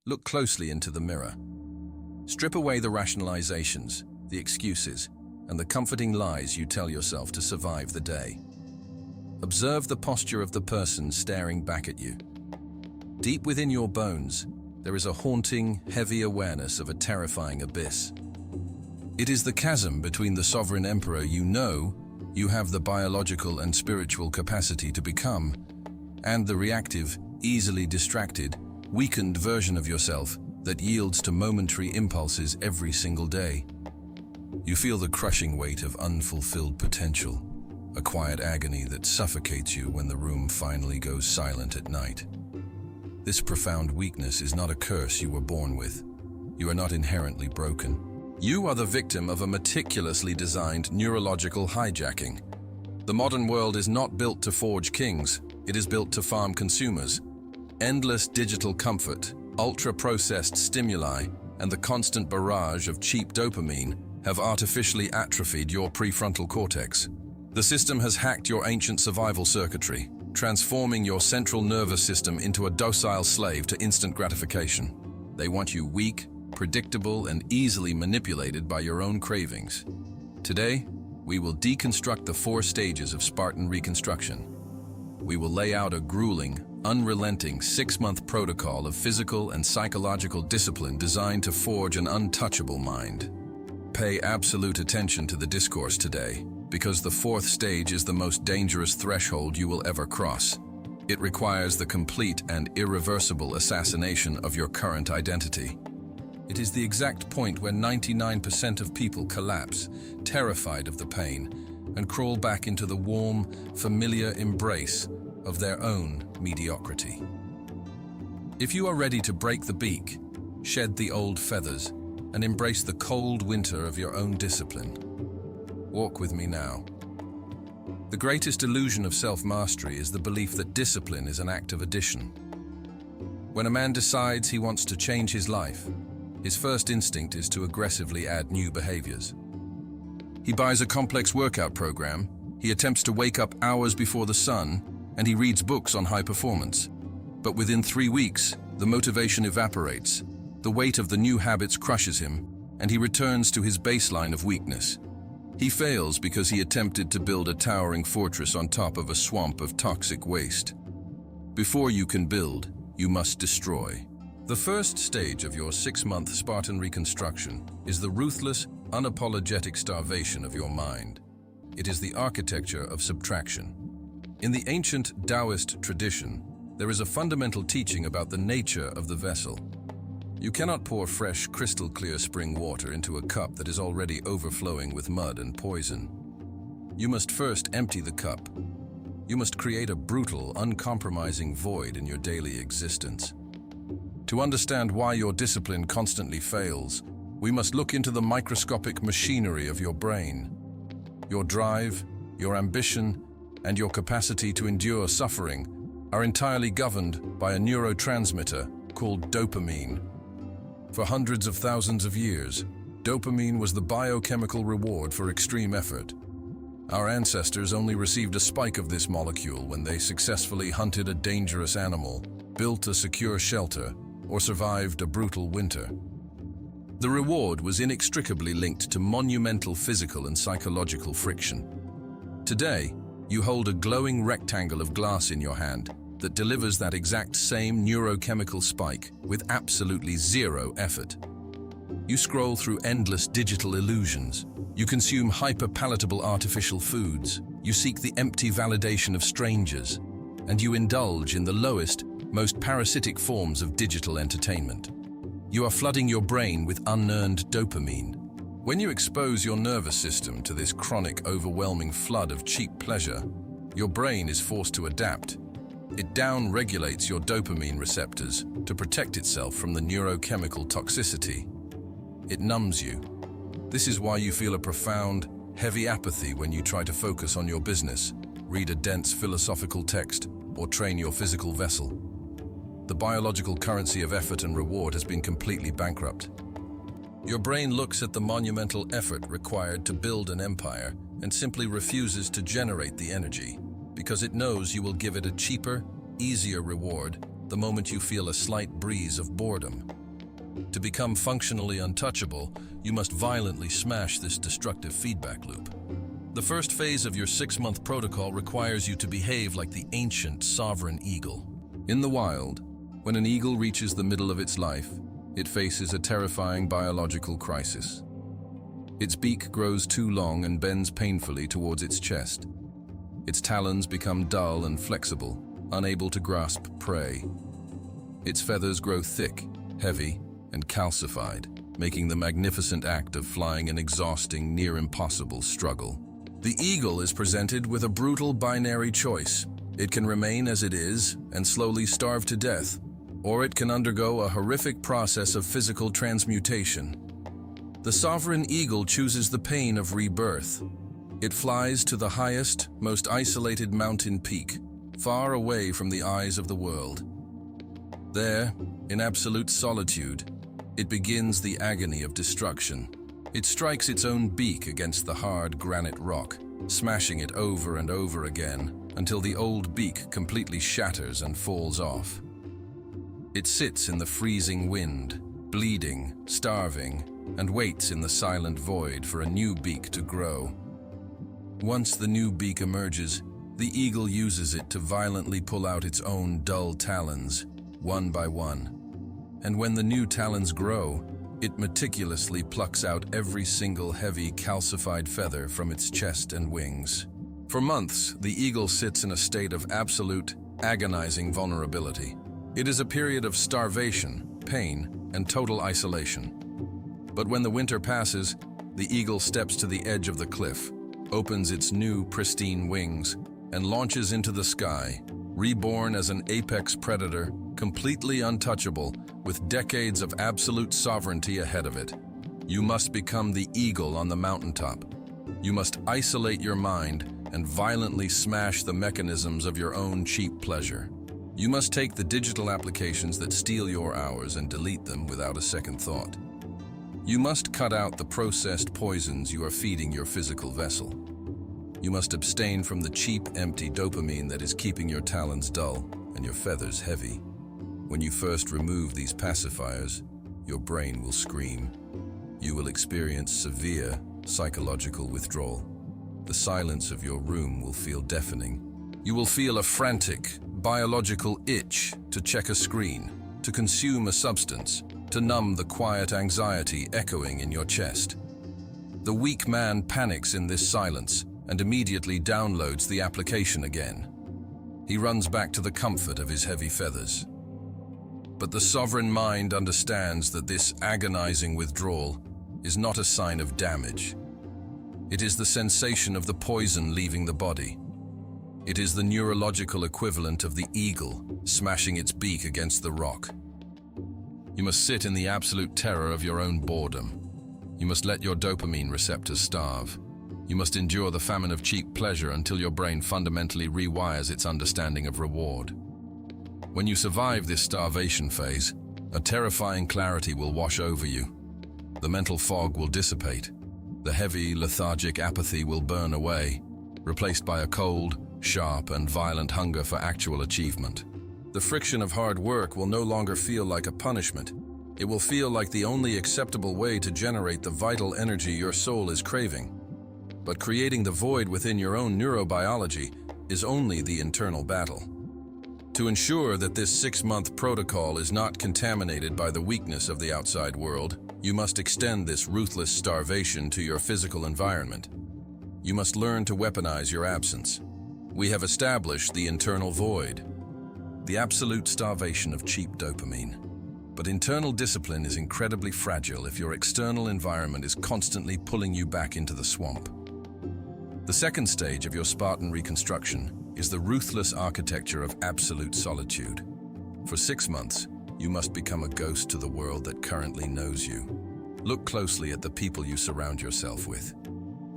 Look closely into the mirror. Strip away the rationalizations, the excuses, and the comforting lies you tell yourself to survive the day. Observe the posture of the person staring back at you. Deep within your bones, there is a haunting, heavy awareness of a terrifying abyss. It is the chasm between the sovereign emperor you know you have the biological and spiritual capacity to become, and the reactive, easily distracted, weakened version of yourself that yields to momentary impulses every single day. You feel the crushing weight of unfulfilled potential, a quiet agony that suffocates you when the room finally goes silent at night. This profound weakness is not a curse you were born with. You are not inherently broken. You are the victim of a meticulously designed neurological hijacking. The modern world is not built to forge kings, it is built to farm consumers. Endless digital comfort, ultra-processed stimuli, and the constant barrage of cheap dopamine have artificially atrophied your prefrontal cortex. The system has hacked your ancient survival circuitry, transforming your central nervous system into a docile slave to instant gratification. They want you weak, predictable, and easily manipulated by your own cravings. Today, we will deconstruct the 4 stages of Spartan Reconstruction. We will lay out a grueling, unrelenting 6-month protocol of physical and psychological discipline designed to forge an untouchable mind. Pay absolute attention to the discourse today, because the 4th stage is the most dangerous threshold you will ever cross. It requires the complete and irreversible assassination of your current identity. It is the exact point where 99% of people collapse, terrified of the pain, and crawl back into the warm, familiar embrace of their own mediocrity. If you are ready to break the beak, shed the old feathers, and embrace the cold winter of your own discipline, walk with me now. The greatest illusion of self-mastery is the belief that discipline is an act of addition. When a man decides he wants to change his life, his first instinct is to aggressively add new behaviors. He buys a complex workout program, he attempts to wake up hours before the sun, and he reads books on high performance. But within 3 weeks, the motivation evaporates, the weight of the new habits crushes him, and he returns to his baseline of weakness. He fails because he attempted to build a towering fortress on top of a swamp of toxic waste. Before you can build, you must destroy. The first stage of your 6-month Spartan Reconstruction is the ruthless, unapologetic starvation of your mind. It is the architecture of subtraction. In the ancient Taoist tradition, there is a fundamental teaching about the nature of the vessel. You cannot pour fresh, crystal-clear spring water into a cup that is already overflowing with mud and poison. You must first empty the cup. You must create a brutal, uncompromising void in your daily existence. To understand why your discipline constantly fails, we must look into the microscopic machinery of your brain. Your drive, your ambition, and your capacity to endure suffering are entirely governed by a neurotransmitter called dopamine. For hundreds of thousands of years, dopamine was the biochemical reward for extreme effort. Our ancestors only received a spike of this molecule when they successfully hunted a dangerous animal, built a secure shelter, or survived a brutal winter. The reward was inextricably linked to monumental physical and psychological friction. Today, you hold a glowing rectangle of glass in your hand that delivers that exact same neurochemical spike with absolutely zero effort. You scroll through endless digital illusions. You consume hyper-palatable artificial foods. You seek the empty validation of strangers. And you indulge in the lowest, most parasitic forms of digital entertainment. You are flooding your brain with unearned dopamine. When you expose your nervous system to this chronic, overwhelming flood of cheap pleasure, your brain is forced to adapt. It down-regulates your dopamine receptors to protect itself from the neurochemical toxicity. It numbs you. This is why you feel a profound, heavy apathy when you try to focus on your business, read a dense philosophical text, or train your physical vessel. The biological currency of effort and reward has been completely bankrupt. Your brain looks at the monumental effort required to build an empire and simply refuses to generate the energy because it knows you will give it a cheaper, easier reward the moment you feel a slight breeze of boredom. To become functionally untouchable, you must violently smash this destructive feedback loop. The first phase of your 6-month protocol requires you to behave like the ancient sovereign eagle. In the wild, when an eagle reaches the middle of its life, it faces a terrifying biological crisis. Its beak grows too long and bends painfully towards its chest. Its talons become dull and flexible, unable to grasp prey. Its feathers grow thick, heavy, and calcified, making the magnificent act of flying an exhausting, near-impossible struggle. The eagle is presented with a brutal binary choice. It can remain as it is and slowly starve to death, or it can undergo a horrific process of physical transmutation. The sovereign eagle chooses the pain of rebirth. It flies to the highest, most isolated mountain peak, far away from the eyes of the world. There, in absolute solitude, it begins the agony of destruction. It strikes its own beak against the hard granite rock, smashing it over and over again until the old beak completely shatters and falls off. It sits in the freezing wind, bleeding, starving, and waits in the silent void for a new beak to grow. Once the new beak emerges, the eagle uses it to violently pull out its own dull talons, one by one. And when the new talons grow, it meticulously plucks out every single heavy, calcified feather from its chest and wings. For months, the eagle sits in a state of absolute, agonizing vulnerability. It is a period of starvation, pain, and total isolation. But when the winter passes, the eagle steps to the edge of the cliff, opens its new, pristine wings, and launches into the sky, reborn as an apex predator, completely untouchable, with decades of absolute sovereignty ahead of it. You must become the eagle on the mountaintop. You must isolate your mind and violently smash the mechanisms of your own cheap pleasure. You must take the digital applications that steal your hours and delete them without a second thought. You must cut out the processed poisons you are feeding your physical vessel. You must abstain from the cheap, empty dopamine that is keeping your talons dull and your feathers heavy. When you first remove these pacifiers, your brain will scream. You will experience severe psychological withdrawal. The silence of your room will feel deafening. You will feel a frantic, biological itch to check a screen, to consume a substance, to numb the quiet anxiety echoing in your chest. The weak man panics in this silence and immediately downloads the application again. He runs back to the comfort of his heavy feathers. But the sovereign mind understands that this agonizing withdrawal is not a sign of damage. It is the sensation of the poison leaving the body. It is the neurological equivalent of the eagle smashing its beak against the rock. You must sit in the absolute terror of your own boredom. You must let your dopamine receptors starve. You must endure the famine of cheap pleasure until your brain fundamentally rewires its understanding of reward. When you survive this starvation phase, a terrifying clarity will wash over you. The mental fog will dissipate. The heavy, lethargic apathy will burn away, replaced by a cold, sharp, and violent hunger for actual achievement. The friction of hard work will no longer feel like a punishment. It will feel like the only acceptable way to generate the vital energy your soul is craving. But creating the void within your own neurobiology is only the internal battle. To ensure that this 6-month protocol is not contaminated by the weakness of the outside world, you must extend this ruthless starvation to your physical environment. You must learn to weaponize your absence. We have established the internal void, the absolute starvation of cheap dopamine. But internal discipline is incredibly fragile if your external environment is constantly pulling you back into the swamp. The second stage of your Spartan Reconstruction is the ruthless architecture of absolute solitude. For 6 months, you must become a ghost to the world that currently knows you. Look closely at the people you surround yourself with,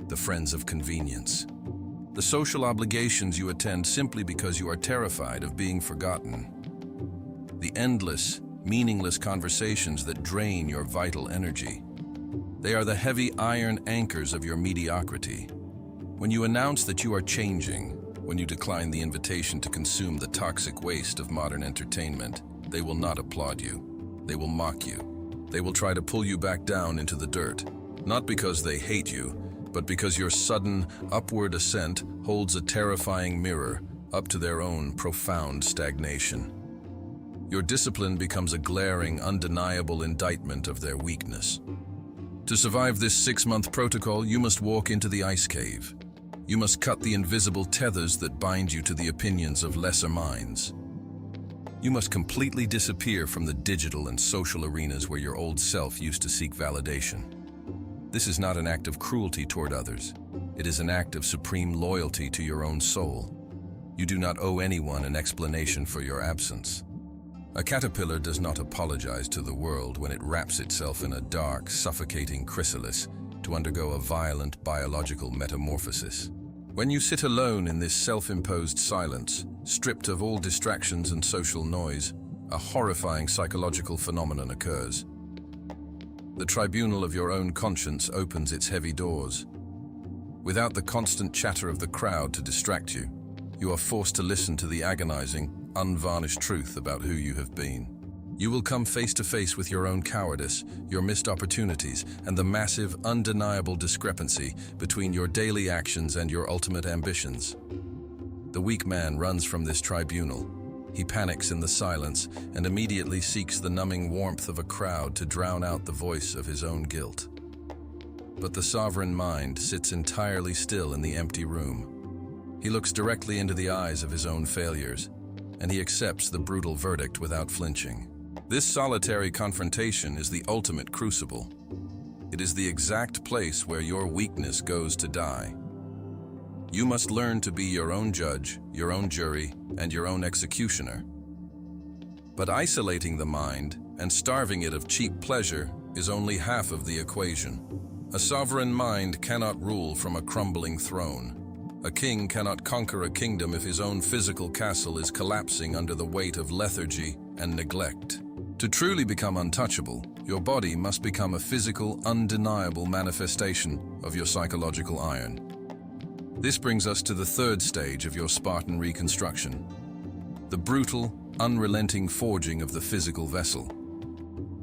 the friends of convenience, the social obligations you attend simply because you are terrified of being forgotten, the endless, meaningless conversations that drain your vital energy. They are the heavy iron anchors of your mediocrity. When you announce that you are changing, When you decline the invitation to consume the toxic waste of modern entertainment, they will not applaud you. They will mock you. They will try to pull you back down into the dirt, not because they hate you, but because your sudden upward ascent holds a terrifying mirror up to their own profound stagnation. Your discipline becomes a glaring, undeniable indictment of their weakness. To survive this 6-month protocol, you must walk into the ice cave. You must cut the invisible tethers that bind you to the opinions of lesser minds. You must completely disappear from the digital and social arenas where your old self used to seek validation. This is not an act of cruelty toward others. It is an act of supreme loyalty to your own soul. You do not owe anyone an explanation for your absence. A caterpillar does not apologize to the world when it wraps itself in a dark, suffocating chrysalis to undergo a violent biological metamorphosis. When you sit alone in this self-imposed silence, stripped of all distractions and social noise, a horrifying psychological phenomenon occurs. The tribunal of your own conscience opens its heavy doors. Without the constant chatter of the crowd to distract you, you are forced to listen to the agonizing, unvarnished truth about who you have been. You will come face to face with your own cowardice, your missed opportunities, and the massive, undeniable discrepancy between your daily actions and your ultimate ambitions. The weak man runs from this tribunal. He panics in the silence and immediately seeks the numbing warmth of a crowd to drown out the voice of his own guilt. But the sovereign mind sits entirely still in the empty room. He looks directly into the eyes of his own failures, and he accepts the brutal verdict without flinching. This solitary confrontation is the ultimate crucible. It is the exact place where your weakness goes to die. You must learn to be your own judge, your own jury, and your own executioner. But isolating the mind and starving it of cheap pleasure is only half of the equation. A sovereign mind cannot rule from a crumbling throne. A king cannot conquer a kingdom if his own physical castle is collapsing under the weight of lethargy and neglect. To truly become untouchable, your body must become a physical, undeniable manifestation of your psychological iron. This brings us to the third stage of your Spartan Reconstruction, the brutal, unrelenting forging of the physical vessel.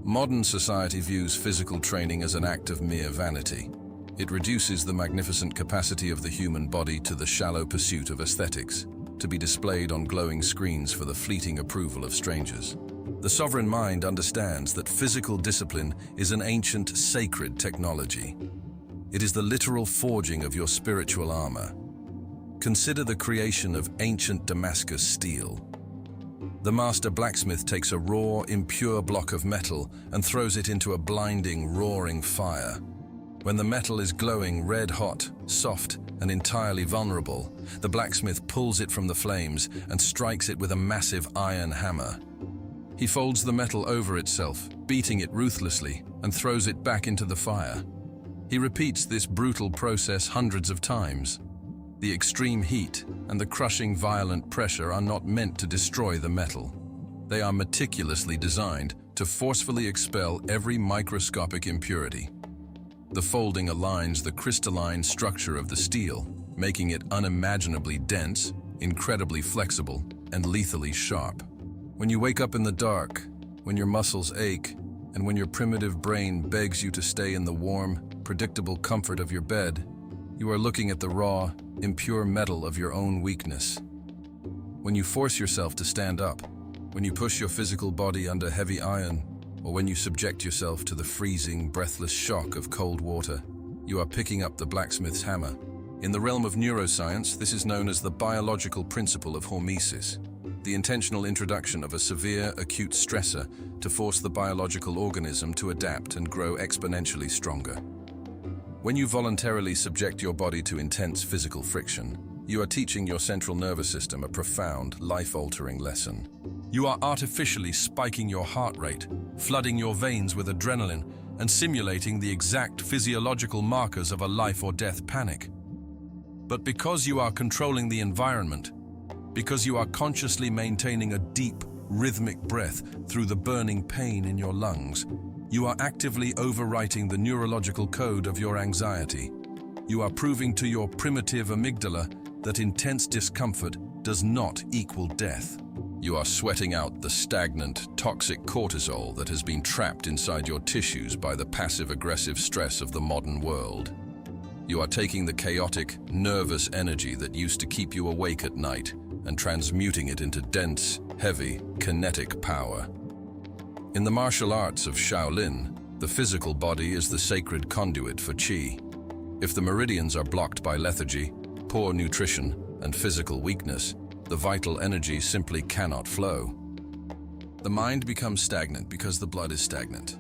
Modern society views physical training as an act of mere vanity. It reduces the magnificent capacity of the human body to the shallow pursuit of aesthetics, to be displayed on glowing screens for the fleeting approval of strangers. The sovereign mind understands that physical discipline is an ancient, sacred technology. It is the literal forging of your spiritual armor. Consider the creation of ancient Damascus steel. The master blacksmith takes a raw, impure block of metal and throws it into a blinding, roaring fire. When the metal is glowing red-hot, soft, and entirely vulnerable, the blacksmith pulls it from the flames and strikes it with a massive iron hammer. He folds the metal over itself, beating it ruthlessly, and throws it back into the fire. He repeats this brutal process hundreds of times. The extreme heat and the crushing violent pressure are not meant to destroy the metal. They are meticulously designed to forcefully expel every microscopic impurity. The folding aligns the crystalline structure of the steel, making it unimaginably dense, incredibly flexible, and lethally sharp. When you wake up in the dark, when your muscles ache, and when your primitive brain begs you to stay in the warm, predictable comfort of your bed, you are looking at the raw, impure metal of your own weakness. When you force yourself to stand up, when you push your physical body under heavy iron, or when you subject yourself to the freezing, breathless shock of cold water, you are picking up the blacksmith's hammer. In the realm of neuroscience, this is known as the biological principle of hormesis, the intentional introduction of a severe, acute stressor to force the biological organism to adapt and grow exponentially stronger. When you voluntarily subject your body to intense physical friction, you are teaching your central nervous system a profound, life-altering lesson. You are artificially spiking your heart rate, flooding your veins with adrenaline, and simulating the exact physiological markers of a life or death panic. But because you are controlling the environment, because you are consciously maintaining a deep, rhythmic breath through the burning pain in your lungs, you are actively overwriting the neurological code of your anxiety. You are proving to your primitive amygdala that intense discomfort does not equal death. You are sweating out the stagnant, toxic cortisol that has been trapped inside your tissues by the passive-aggressive stress of the modern world. You are taking the chaotic, nervous energy that used to keep you awake at night and transmuting it into dense, heavy, kinetic power. In the martial arts of Shaolin, the physical body is the sacred conduit for qi. If the meridians are blocked by lethargy, poor nutrition, and physical weakness, the vital energy simply cannot flow. The mind becomes stagnant because the blood is stagnant.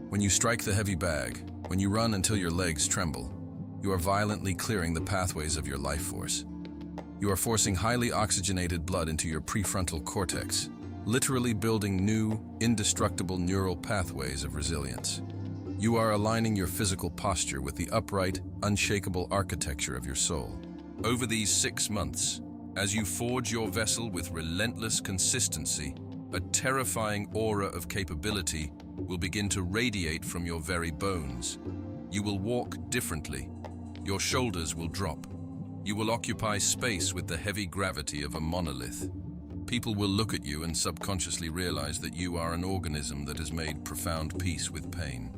When you strike the heavy bag, when you run until your legs tremble, you are violently clearing the pathways of your life force. You are forcing highly oxygenated blood into your prefrontal cortex, literally building new, indestructible neural pathways of resilience. You are aligning your physical posture with the upright, unshakable architecture of your soul. Over these 6 months, as you forge your vessel with relentless consistency, a terrifying aura of capability will begin to radiate from your very bones. You will walk differently. Your shoulders will drop. You will occupy space with the heavy gravity of a monolith. People will look at you and subconsciously realize that you are an organism that has made profound peace with pain.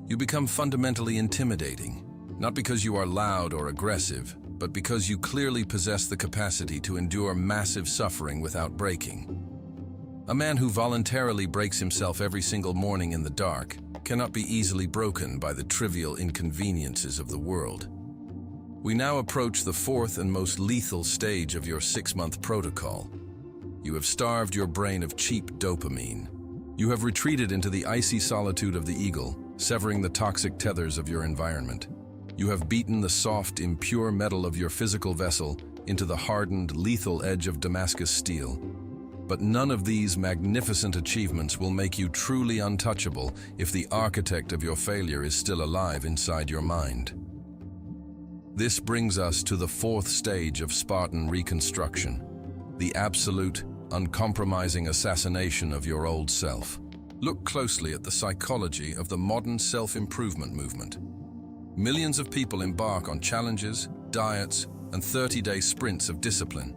You become fundamentally intimidating, not because you are loud or aggressive, but because you clearly possess the capacity to endure massive suffering without breaking. A man who voluntarily breaks himself every single morning in the dark cannot be easily broken by the trivial inconveniences of the world. We now approach the 4th and most lethal stage of your 6-month protocol. You have starved your brain of cheap dopamine. You have retreated into the icy solitude of the eagle, severing the toxic tethers of your environment. You have beaten the soft, impure metal of your physical vessel into the hardened, lethal edge of Damascus steel. But none of these magnificent achievements will make you truly untouchable if the architect of your failure is still alive inside your mind. This brings us to the 4th stage of Spartan Reconstruction, the absolute, uncompromising assassination of your old self. Look closely at the psychology of the modern self-improvement movement. Millions of people embark on challenges, diets, and 30-day sprints of discipline.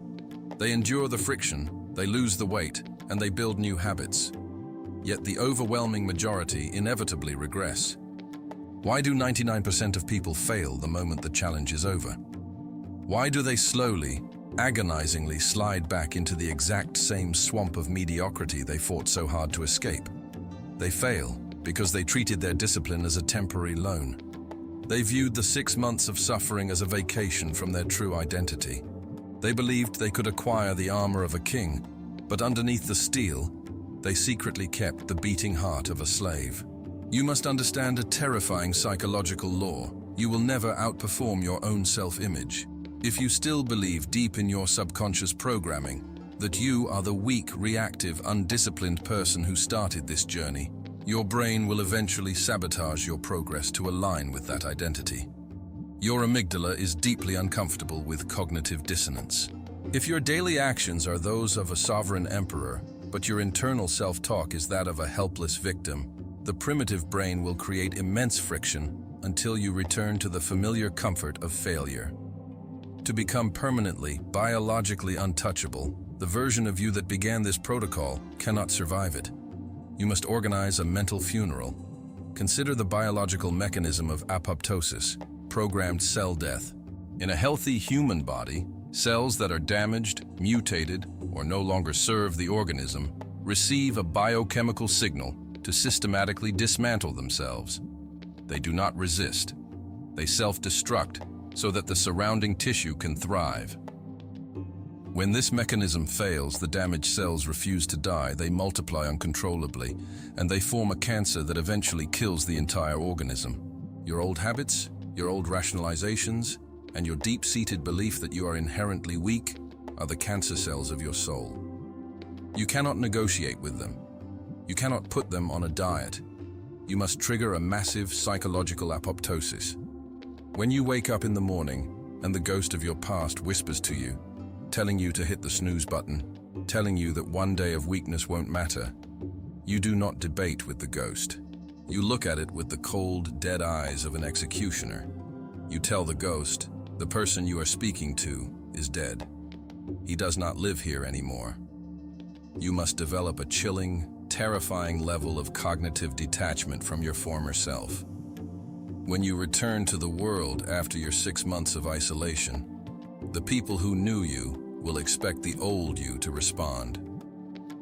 They endure the friction, they lose the weight, and they build new habits. Yet the overwhelming majority inevitably regress. Why do 99% of people fail the moment the challenge is over? Why do they slowly, agonizingly slide back into the exact same swamp of mediocrity they fought so hard to escape? They fail because they treated their discipline as a temporary loan. They viewed the 6 months of suffering as a vacation from their true identity. They believed they could acquire the armor of a king, but underneath the steel, they secretly kept the beating heart of a slave. You must understand a terrifying psychological law. You will never outperform your own self-image. If you still believe deep in your subconscious programming that you are the weak, reactive, undisciplined person who started this journey, your brain will eventually sabotage your progress to align with that identity. Your amygdala is deeply uncomfortable with cognitive dissonance. If your daily actions are those of a sovereign emperor, but your internal self-talk is that of a helpless victim, the primitive brain will create immense friction until you return to the familiar comfort of failure. To become permanently, biologically untouchable, the version of you that began this protocol cannot survive it. You must organize a mental funeral. Consider the biological mechanism of apoptosis, programmed cell death. In a healthy human body, cells that are damaged, mutated, or no longer serve the organism receive a biochemical signal to systematically dismantle themselves. They do not resist. They self-destruct so that the surrounding tissue can thrive. When this mechanism fails, the damaged cells refuse to die, they multiply uncontrollably, and they form a cancer that eventually kills the entire organism. Your old habits, your old rationalizations, and your deep-seated belief that you are inherently weak are the cancer cells of your soul. You cannot negotiate with them. You cannot put them on a diet. You must trigger a massive psychological apoptosis. When you wake up in the morning and the ghost of your past whispers to you, telling you to hit the snooze button, telling you that one day of weakness won't matter, you do not debate with the ghost. You look at it with the cold, dead eyes of an executioner. You tell the ghost, the person you are speaking to, is dead. He does not live here anymore. You must develop a chilling, terrifying level of cognitive detachment from your former self. When you return to the world after your 6 months of isolation, the people who knew you will expect the old you to respond.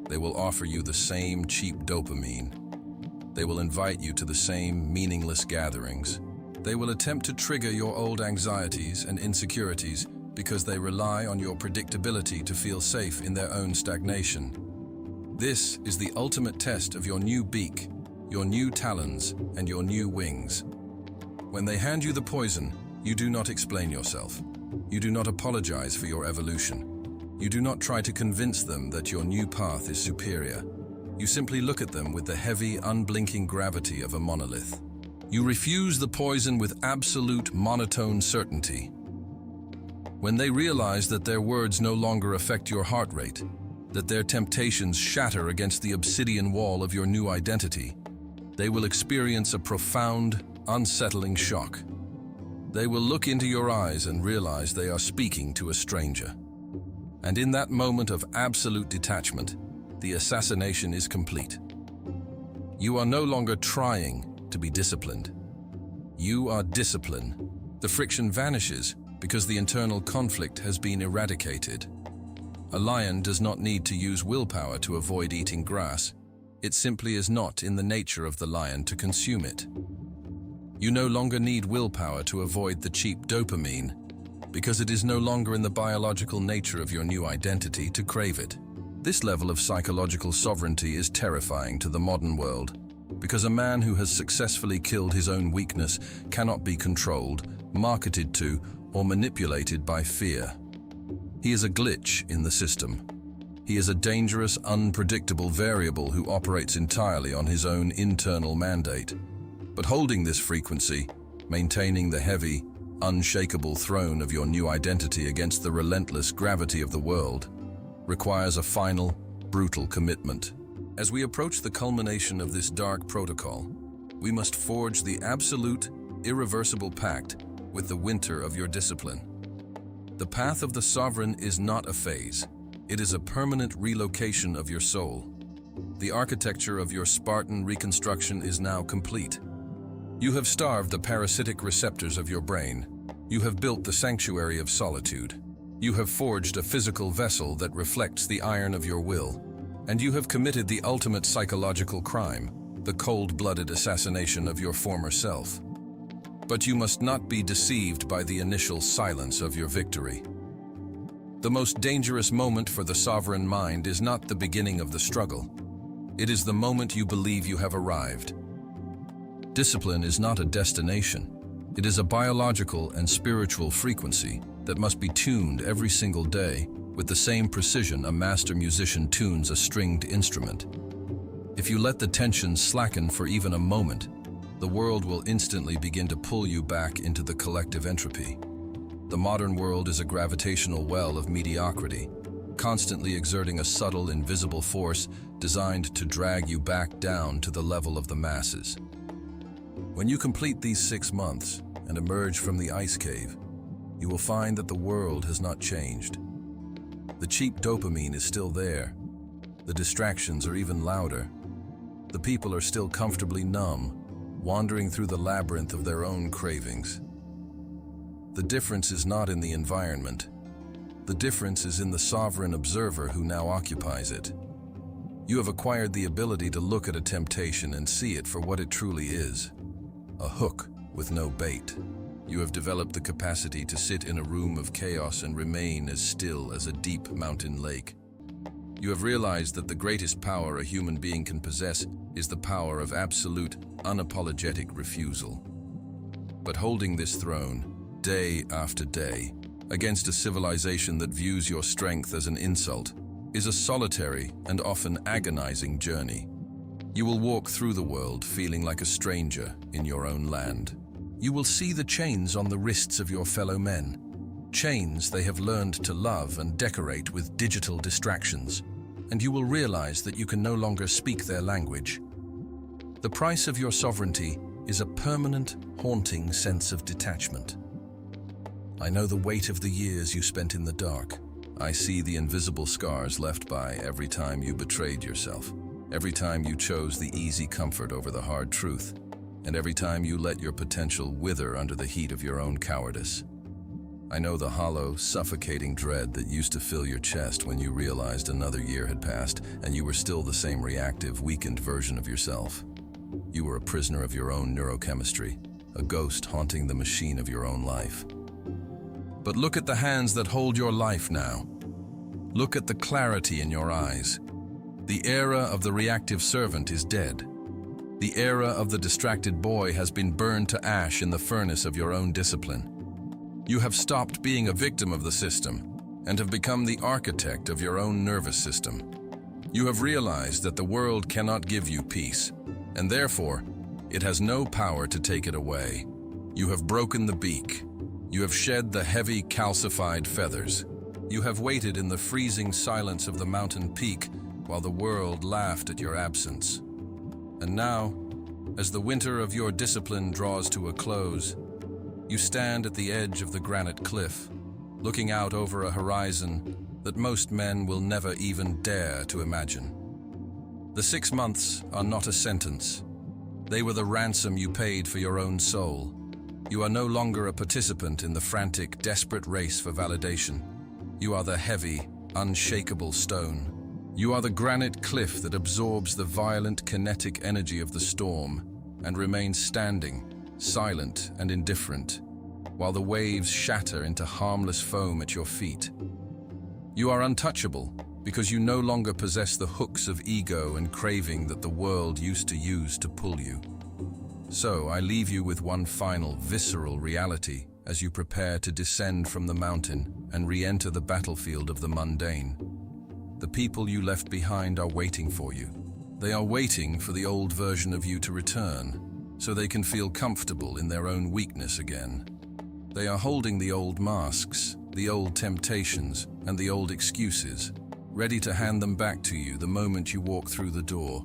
They will offer you the same cheap dopamine. They will invite you to the same meaningless gatherings. They will attempt to trigger your old anxieties and insecurities because they rely on your predictability to feel safe in their own stagnation. This is the ultimate test of your new beak, your new talons, and your new wings. When they hand you the poison, you do not explain yourself. You do not apologize for your evolution. You do not try to convince them that your new path is superior. You simply look at them with the heavy, unblinking gravity of a monolith. You refuse the poison with absolute, monotone certainty. When they realize that their words no longer affect your heart rate, that their temptations shatter against the obsidian wall of your new identity, they will experience a profound, unsettling shock. They will look into your eyes and realize they are speaking to a stranger. And in that moment of absolute detachment, the assassination is complete. You are no longer trying to be disciplined. You are discipline. The friction vanishes because the internal conflict has been eradicated. A lion does not need to use willpower to avoid eating grass. It simply is not in the nature of the lion to consume it. You no longer need willpower to avoid the cheap dopamine, because it is no longer in the biological nature of your new identity to crave it. This level of psychological sovereignty is terrifying to the modern world, because a man who has successfully killed his own weakness cannot be controlled, marketed to, or manipulated by fear. He is a glitch in the system. He is a dangerous, unpredictable variable who operates entirely on his own internal mandate. But holding this frequency, maintaining the heavy, unshakable throne of your new identity against the relentless gravity of the world, requires a final, brutal commitment. As we approach the culmination of this dark protocol, we must forge the absolute, irreversible pact with the winter of your discipline. The path of the sovereign is not a phase. It is a permanent relocation of your soul. The architecture of your Spartan Reconstruction is now complete. You have starved the parasitic receptors of your brain. You have built the sanctuary of solitude. You have forged a physical vessel that reflects the iron of your will. And you have committed the ultimate psychological crime, the cold-blooded assassination of your former self. But you must not be deceived by the initial silence of your victory. The most dangerous moment for the sovereign mind is not the beginning of the struggle. It is the moment you believe you have arrived. Discipline is not a destination. It is a biological and spiritual frequency that must be tuned every single day with the same precision a master musician tunes a stringed instrument. If you let the tension slacken for even a moment, the world will instantly begin to pull you back into the collective entropy. The modern world is a gravitational well of mediocrity, constantly exerting a subtle, invisible force designed to drag you back down to the level of the masses. When you complete these 6 months and emerge from the ice cave, you will find that the world has not changed. The cheap dopamine is still there. The distractions are even louder. The people are still comfortably numb, wandering through the labyrinth of their own cravings. The difference is not in the environment. The difference is in the sovereign observer who now occupies it. You have acquired the ability to look at a temptation and see it for what it truly is, a hook with no bait. You have developed the capacity to sit in a room of chaos and remain as still as a deep mountain lake. You have realized that the greatest power a human being can possess is the power of absolute, unapologetic refusal. But holding this throne, day after day, against a civilization that views your strength as an insult, is a solitary and often agonizing journey. You will walk through the world feeling like a stranger in your own land. You will see the chains on the wrists of your fellow men, chains they have learned to love and decorate with digital distractions, and you will realize that you can no longer speak their language. The price of your sovereignty is a permanent, haunting sense of detachment. I know the weight of the years you spent in the dark. I see the invisible scars left by every time you betrayed yourself, every time you chose the easy comfort over the hard truth, and every time you let your potential wither under the heat of your own cowardice. I know the hollow, suffocating dread that used to fill your chest when you realized another year had passed and you were still the same reactive, weakened version of yourself. You were a prisoner of your own neurochemistry, a ghost haunting the machine of your own life. But look at the hands that hold your life now. Look at the clarity in your eyes. The era of the reactive servant is dead. The era of the distracted boy has been burned to ash in the furnace of your own discipline. You have stopped being a victim of the system and have become the architect of your own nervous system. You have realized that the world cannot give you peace, and therefore, it has no power to take it away. You have broken the beak. You have shed the heavy, calcified feathers. You have waited in the freezing silence of the mountain peak while the world laughed at your absence. And now, as the winter of your discipline draws to a close, you stand at the edge of the granite cliff, looking out over a horizon that most men will never even dare to imagine. The 6 months are not a sentence. They were the ransom you paid for your own soul. You are no longer a participant in the frantic, desperate race for validation. You are the heavy, unshakable stone. You are the granite cliff that absorbs the violent kinetic energy of the storm and remains standing, silent and indifferent, while the waves shatter into harmless foam at your feet. You are untouchable because you no longer possess the hooks of ego and craving that the world used to use to pull you. So I leave you with one final, visceral reality as you prepare to descend from the mountain and re-enter the battlefield of the mundane. The people you left behind are waiting for you. They are waiting for the old version of you to return, so they can feel comfortable in their own weakness again. They are holding the old masks, the old temptations, and the old excuses, ready to hand them back to you the moment you walk through the door.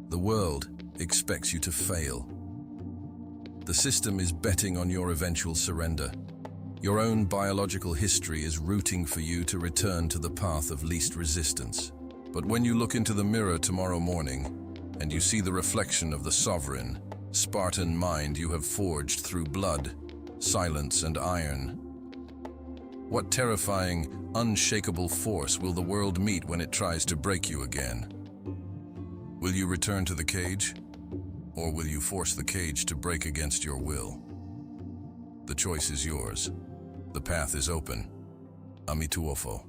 The world expects you to fail. The system is betting on your eventual surrender. Your own biological history is rooting for you to return to the path of least resistance. But when you look into the mirror tomorrow morning, and you see the reflection of the sovereign, Spartan mind you have forged through blood, silence, and iron, what terrifying, unshakable force will the world meet when it tries to break you again? Will you return to the cage? Or will you force the cage to break against your will? The choice is yours. The path is open. Amituofo.